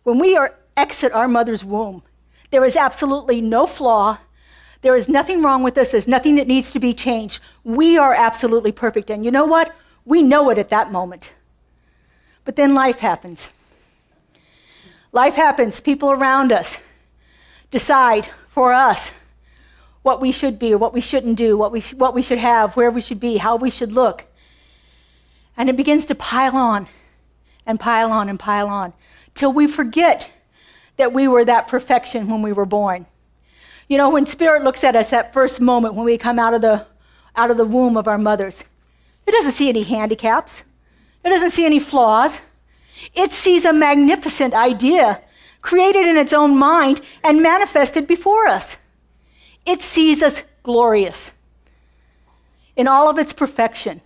When we exit our mother's womb, there is absolutely no flaw. There is nothing wrong with us. There's nothing that needs to be changed. We are absolutely perfect. And you know what? We know it at that moment. But then life happens. Life happens. People around us decide for us what we should be or what we shouldn't do, what we should have, where we should be, how we should look. And it begins to pile on and pile on and pile on till we forget that we were that perfection when we were born. You know, when Spirit looks at us that first moment when we come out of the womb of our mothers, it doesn't see any handicaps. It doesn't see any flaws. It sees a magnificent idea created in its own mind and manifested before us. It sees us glorious in all of its perfection.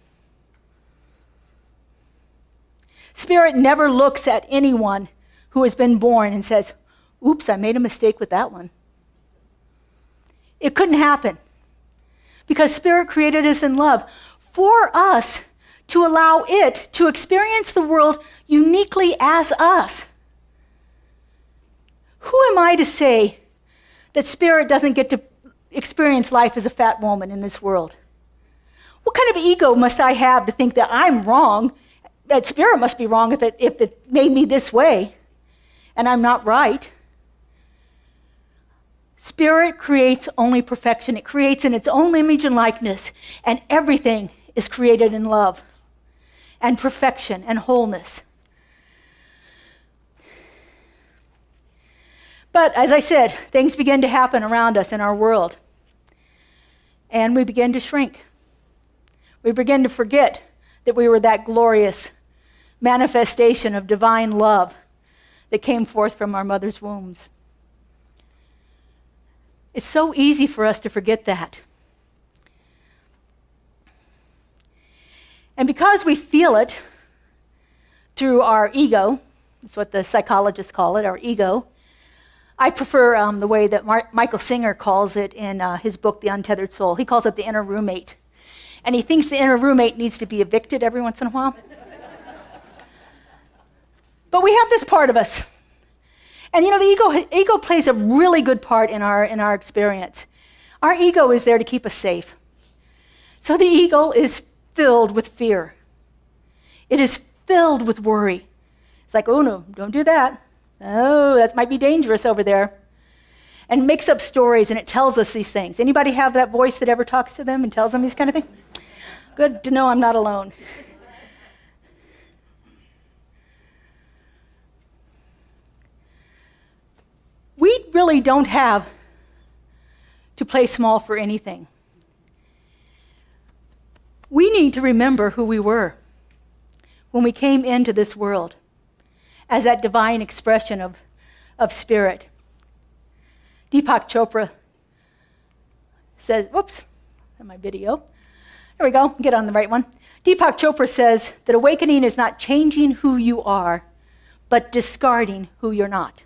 Spirit never looks at anyone who has been born and says, oops, I made a mistake with that one. It couldn't happen because Spirit created us in love for us to allow it to experience the world uniquely as us. Who am I to say that Spirit doesn't get to experience life as a fat woman in this world? What kind of ego must I have to think that I'm wrong, that Spirit must be wrong if it made me this way, and I'm not right? Spirit creates only perfection. It creates in its own image and likeness, and everything is created in love and perfection and wholeness. But as I said, things begin to happen around us in our world, and we begin to shrink. We begin to forget that we were that glorious manifestation of divine love that came forth from our mother's wombs. It's so easy for us to forget that. And because we feel it through our ego, that's what the psychologists call it, our ego, I prefer the way that Michael Singer calls it in his book, The Untethered Soul. He calls it the inner roommate. And he thinks the inner roommate needs to be evicted every once in a while. But we have this part of us. And you know, the ego plays a really good part in our experience. Our ego is there to keep us safe. So the ego is filled with fear. It is filled with worry. It's like, oh no, don't do that. Oh, that might be dangerous over there. And it makes up stories and it tells us these things. Anybody have that voice that ever talks to them and tells them these kind of things? Good to know I'm not alone. We really don't have to play small for anything. We need to remember who we were when we came into this world as that divine expression of Spirit. Deepak Chopra says, whoops, in my video. There we go, get on the right one. Deepak Chopra says that awakening is not changing who you are, but discarding who you're not.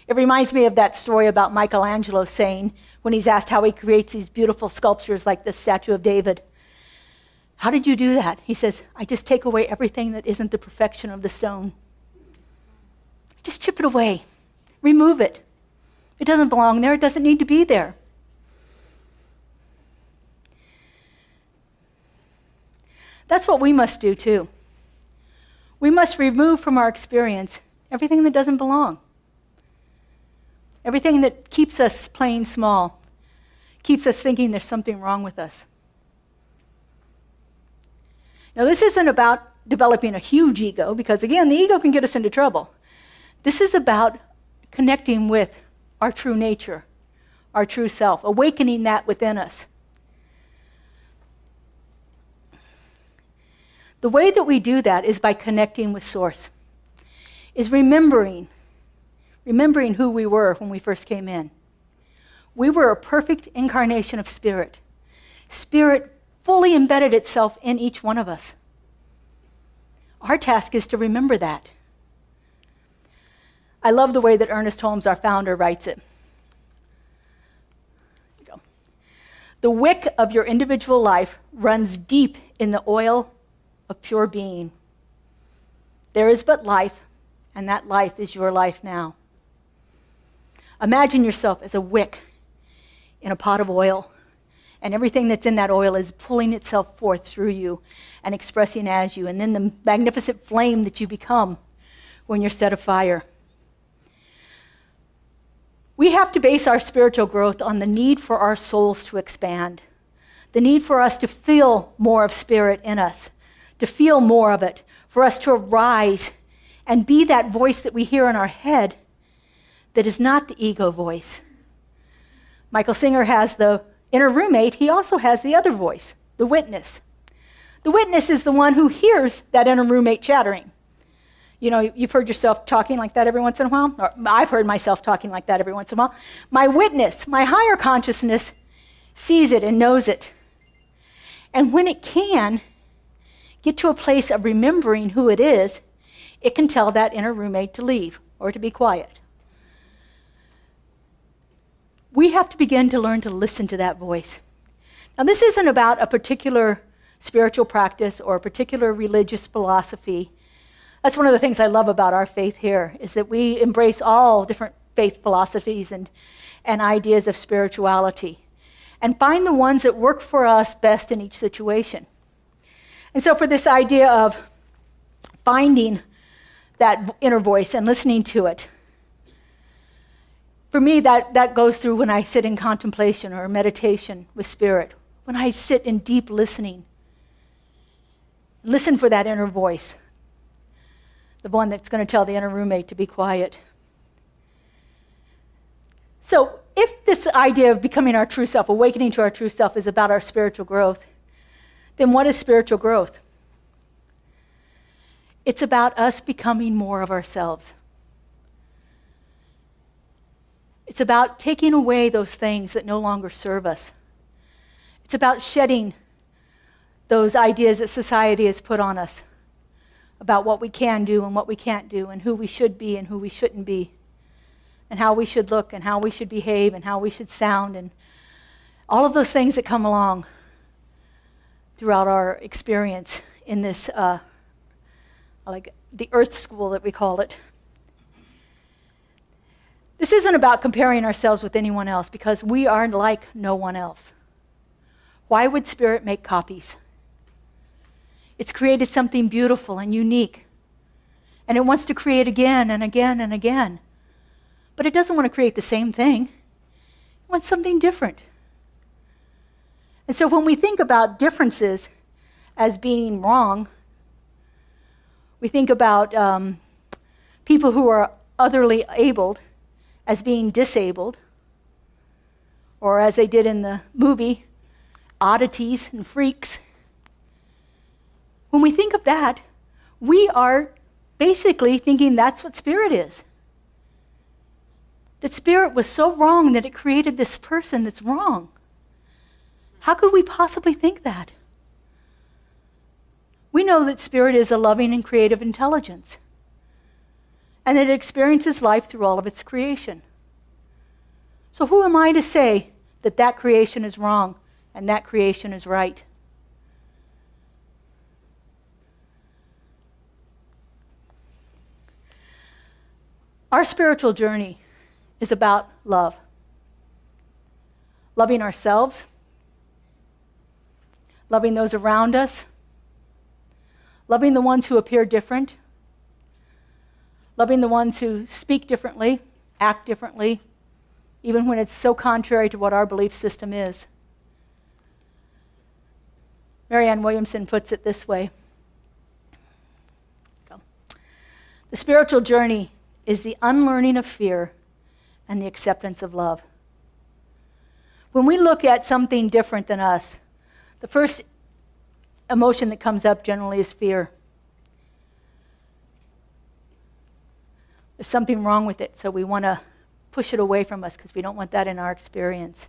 It reminds me of that story about Michelangelo saying, when he's asked how he creates these beautiful sculptures like this statue of David, how did you do that? He says, I just take away everything that isn't the perfection of the stone. Just chip it away, remove it. It doesn't belong there, it doesn't need to be there. That's what we must do too. We must remove from our experience everything that doesn't belong. Everything that keeps us playing small, keeps us thinking there's something wrong with us. Now, this isn't about developing a huge ego, because again, the ego can get us into trouble. This is about connecting with our true nature, our true self, awakening that within us. The way that we do that is by connecting with Source, is remembering who we were when we first came in. We were a perfect incarnation of Spirit. Spirit fully embedded itself in each one of us. Our task is to remember that. I love the way that Ernest Holmes, our founder, writes it. Here we go. The wick of your individual life runs deep in the oil of pure being. There is but life and that life is your life now. Imagine yourself as a wick in a pot of oil, and everything that's in that oil is pulling itself forth through you and expressing as you, and then the magnificent flame that you become when you're set afire. We have to base our spiritual growth on the need for our souls to expand, the need for us to feel more of Spirit in us, to feel more of it, for us to arise and be that voice that we hear in our head that is not the ego voice. Michael Singer has the inner roommate. He also has the other voice, the witness. The witness is the one who hears that inner roommate chattering. You know, you've heard yourself talking like that every once in a while? Or I've heard myself talking like that every once in a while. My witness, my higher consciousness, sees it and knows it. And when it can get to a place of remembering who it is, it can tell that inner roommate to leave or to be quiet. We have to begin to learn to listen to that voice. Now, this isn't about a particular spiritual practice or a particular religious philosophy. That's one of the things I love about our faith here, is that we embrace all different faith philosophies and ideas of spirituality and find the ones that work for us best in each situation. And so for this idea of finding that inner voice and listening to it, for me, that goes through when I sit in contemplation or meditation with Spirit, when I sit in deep listening. Listen for that inner voice, the one that's going to tell the inner roommate to be quiet. So if this idea of becoming our true self, awakening to our true self, is about our spiritual growth, then what is spiritual growth? It's about us becoming more of ourselves. It's about taking away those things that no longer serve us. It's about shedding those ideas that society has put on us about what we can do and what we can't do and who we should be and who we shouldn't be and how we should look and how we should behave and how we should sound and all of those things that come along throughout our experience in this, like the earth school that we call it. This isn't about comparing ourselves with anyone else because we are like no one else. Why would Spirit make copies? It's created something beautiful and unique, and it wants to create again and again and again. But it doesn't want to create the same thing. It wants something different. And so when we think about differences as being wrong, we think about people who are otherly abled as being disabled, or as they did in the movie, oddities and freaks. When we think of that, we are basically thinking that's what Spirit is. That Spirit was so wrong that it created this person that's wrong. How could we possibly think that? We know that Spirit is a loving and creative intelligence, and that it experiences life through all of its creation. So who am I to say that that creation is wrong and that creation is right? Our spiritual journey is about love. Loving ourselves, loving those around us, loving the ones who appear different, loving the ones who speak differently, act differently, even when it's so contrary to what our belief system is. Marianne Williamson puts it this way. The spiritual journey is the unlearning of fear and the acceptance of love. When we look at something different than us, the first emotion that comes up generally is fear. There's something wrong with it, so we want to push it away from us because we don't want that in our experience.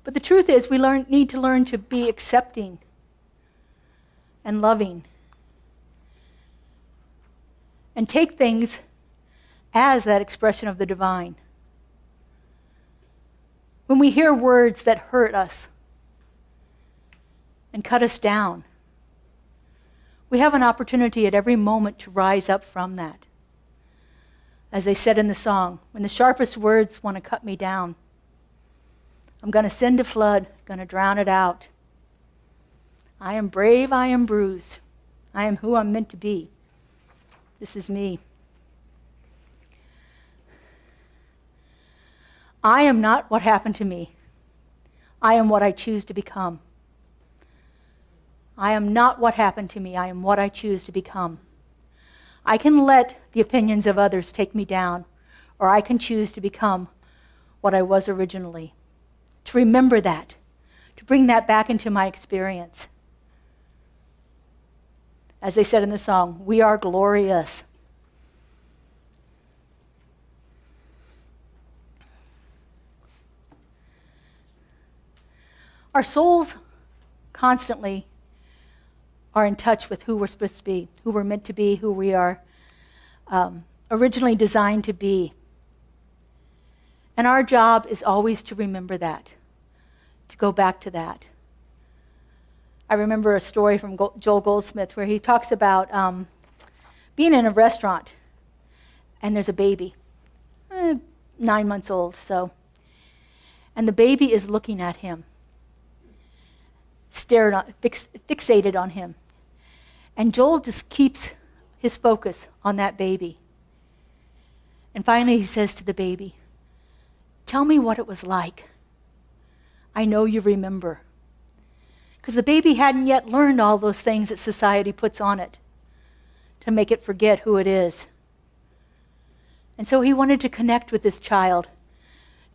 But the truth is, we need to learn to be accepting and loving and take things as that expression of the divine. When we hear words that hurt us, and cut us down. We have an opportunity at every moment to rise up from that. As they said in the song, when the sharpest words want to cut me down, I'm going to send a flood, going to drown it out. I am brave, I am bruised. I am who I'm meant to be. This is me. I am not what happened to me. I am what I choose to become. I am not what happened to me. I am what I choose to become. I can let the opinions of others take me down, or I can choose to become what I was originally. To remember that, to bring that back into my experience. As they said in the song, we are glorious. Our souls constantly are in touch with who we're supposed to be, who we're meant to be, who we are originally designed to be. And our job is always to remember that, to go back to that. I remember a story from Joel Goldsmith where he talks about being in a restaurant and there's a baby, 9 months old, and the baby is looking at him, fixated on him. And Joel just keeps his focus on that baby. And finally he says to the baby, "Tell me what it was like. I know you remember." Because the baby hadn't yet learned all those things that society puts on it to make it forget who it is. And so he wanted to connect with this child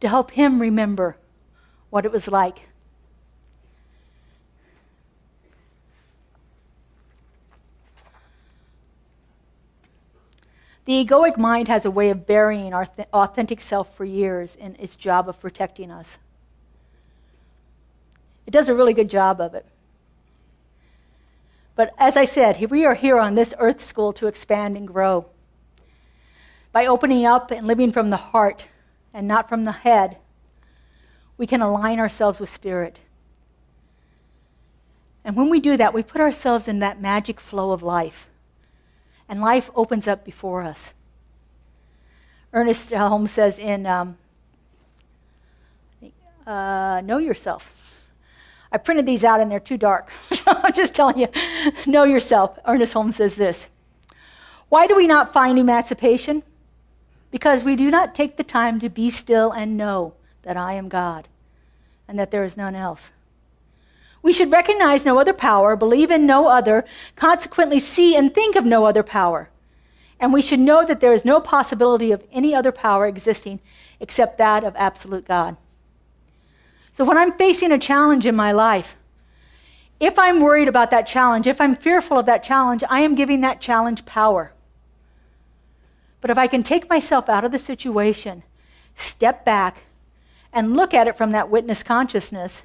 to help him remember what it was like. The egoic mind has a way of burying our authentic self for years in its job of protecting us. It does a really good job of it. But as I said, we are here on this earth school to expand and grow. By opening up and living from the heart and not from the head, we can align ourselves with spirit. And when we do that, we put ourselves in that magic flow of life. And life opens up before us. Ernest Holmes says in Know Yourself. I printed these out and they're too dark. So I'm just telling you, know yourself. Ernest Holmes says this. Why do we not find emancipation? Because we do not take the time to be still and know that I am God and that there is none else. We should recognize no other power, believe in no other, consequently see and think of no other power. And we should know that there is no possibility of any other power existing except that of absolute God. So when I'm facing a challenge in my life, if I'm worried about that challenge, if I'm fearful of that challenge, I am giving that challenge power. But if I can take myself out of the situation, step back, and look at it from that witness consciousness,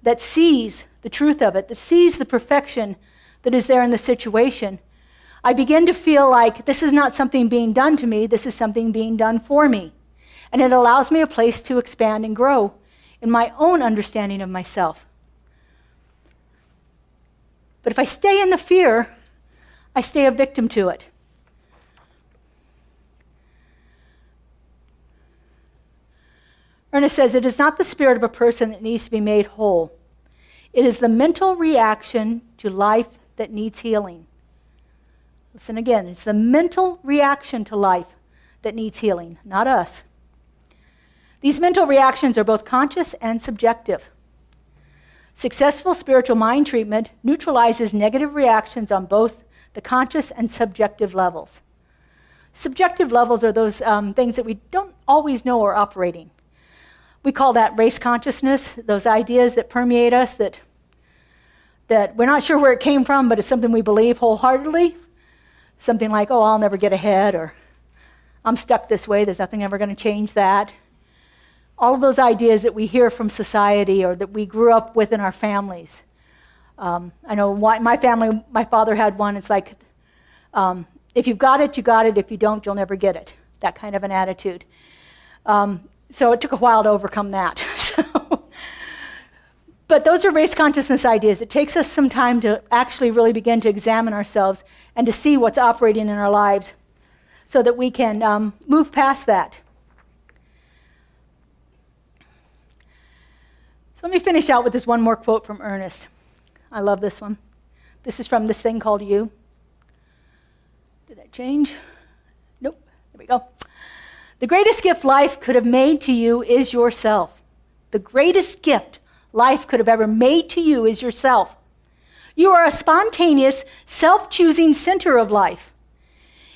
that sees the truth of it, that sees the perfection that is there in the situation, I begin to feel like this is not something being done to me, this is something being done for me. And it allows me a place to expand and grow in my own understanding of myself. But if I stay in the fear, I stay a victim to it. Ernest says, it is not the spirit of a person that needs to be made whole. It is the mental reaction to life that needs healing. Listen again, it's the mental reaction to life that needs healing, not us. These mental reactions are both conscious and subjective. Successful spiritual mind treatment neutralizes negative reactions on both the conscious and subjective levels. Subjective levels are those things that we don't always know are operating. We call that race consciousness, those ideas that permeate us that we're not sure where it came from, but it's something we believe wholeheartedly. Something like, oh, I'll never get ahead, or I'm stuck this way, there's nothing ever going to change that. All of those ideas that we hear from society or that we grew up with in our families. I know my family, my father had one, it's like, if you've got it, you got it. If you don't, you'll never get it. That kind of an attitude. So it took a while to overcome that. But those are race consciousness ideas. It takes us some time to actually really begin to examine ourselves and to see what's operating in our lives so that we can move past that. So let me finish out with this one more quote from Ernest. I love this one. This is from this thing called You. Did that change? Nope. There we go. The greatest gift life could have made to you is yourself. The greatest gift life could have ever made to you is yourself. You are a spontaneous, self-choosing center of life.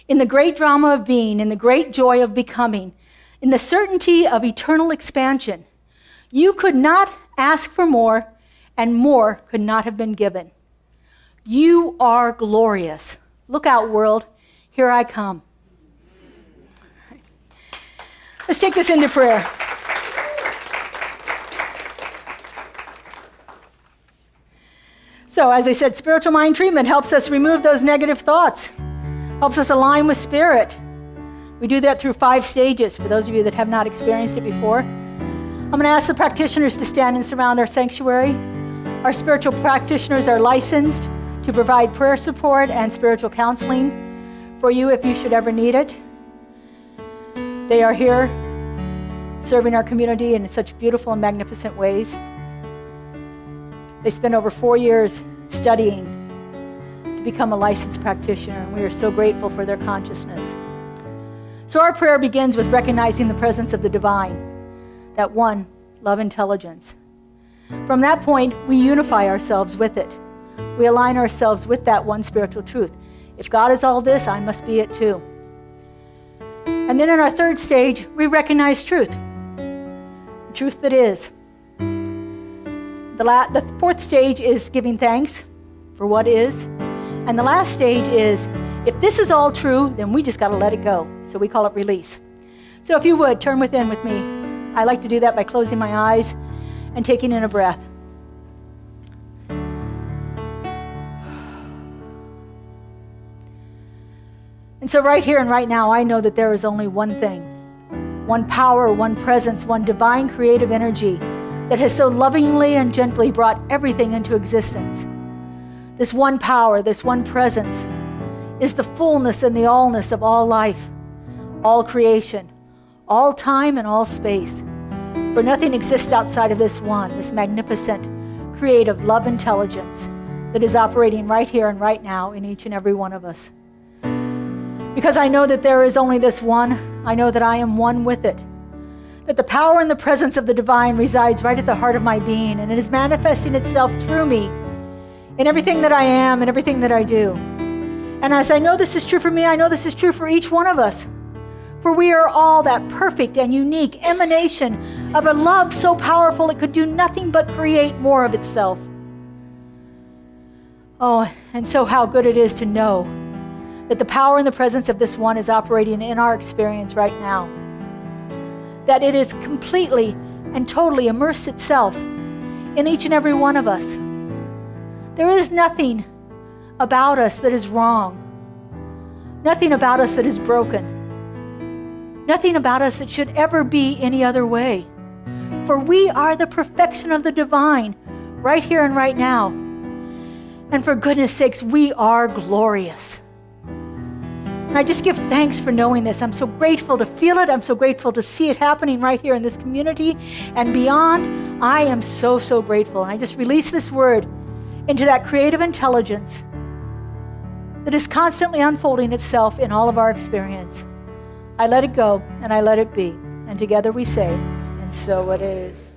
In the great drama of being, in the great joy of becoming, in the certainty of eternal expansion, you could not ask for more, and more could not have been given. You are glorious. Look out, world. Here I come. Let's take this into prayer. So, as I said, spiritual mind treatment helps us remove those negative thoughts, helps us align with spirit. We do that through 5 stages, for those of you that have not experienced it before. I'm going to ask the practitioners to stand and surround our sanctuary. Our spiritual practitioners are licensed to provide prayer support and spiritual counseling for you if you should ever need it. They are here serving our community in such beautiful and magnificent ways. They spent over 4 years studying to become a licensed practitioner, and we are so grateful for their consciousness. So our prayer begins with recognizing the presence of the divine, that one, love intelligence. From that point, we unify ourselves with it. We align ourselves with that one spiritual truth. If God is all this, I must be it too. And then in our 3rd stage, we recognize truth. The truth that is. The 4th stage is giving thanks for what is. And the last stage is, if this is all true, then we just got to let it go. So we call it release. So if you would, turn within with me. I like to do that by closing my eyes and taking in a breath. And so right here and right now, I know that there is only one thing, one power, one presence, one divine creative energy that has so lovingly and gently brought everything into existence. This one power, this one presence, is the fullness and the allness of all life, all creation, all time and all space. For nothing exists outside of this one, this magnificent, creative love intelligence that is operating right here and right now in each and every one of us. Because I know that there is only this one, I know that I am one with it. That the power and the presence of the divine resides right at the heart of my being, and it is manifesting itself through me in everything that I am and everything that I do. And as I know this is true for me, I know this is true for each one of us. For we are all that perfect and unique emanation of a love so powerful it could do nothing but create more of itself. Oh, and so how good it is to know that the power and the presence of this one is operating in our experience right now. That it is completely and totally immersed itself in each and every one of us. There is nothing about us that is wrong. Nothing about us that is broken. Nothing about us that should ever be any other way. For we are the perfection of the divine right here and right now. And for goodness sakes, we are glorious. And I just give thanks for knowing this. I'm so grateful to feel it. I'm so grateful to see it happening right here in this community and beyond. I am so, so grateful. And I just release this word into that creative intelligence that is constantly unfolding itself in all of our experience. I let it go and I let it be. And together we say, and so it is.